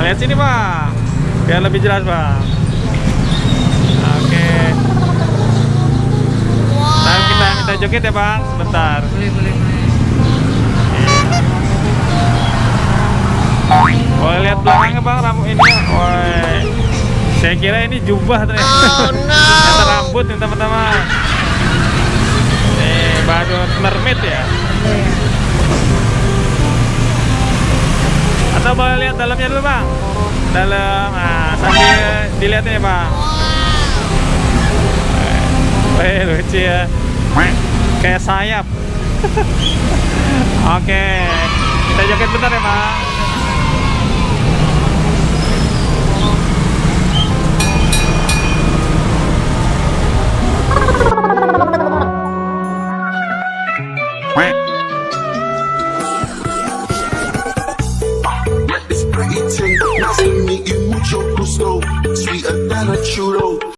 Lihat sini bang, biar lebih jelas bang. Oke. Nah, kita minta joget ya bang, sebentar. Boleh. Boleh lihat belakangnya bang, rambut ini. Woi, saya kira ini jubah ternyata. Oh no. Ternyata rambut nih teman-teman. Nih badut mermaid ya. Atau boleh lihat dalamnya dulu bang. Dalam, nah sambil dilihatin ya bang. Wih lucu ya, kayak sayap. Oke, kita joget bentar ya bang. Nice to meet you, mucho gusto. Sweeter than a churro.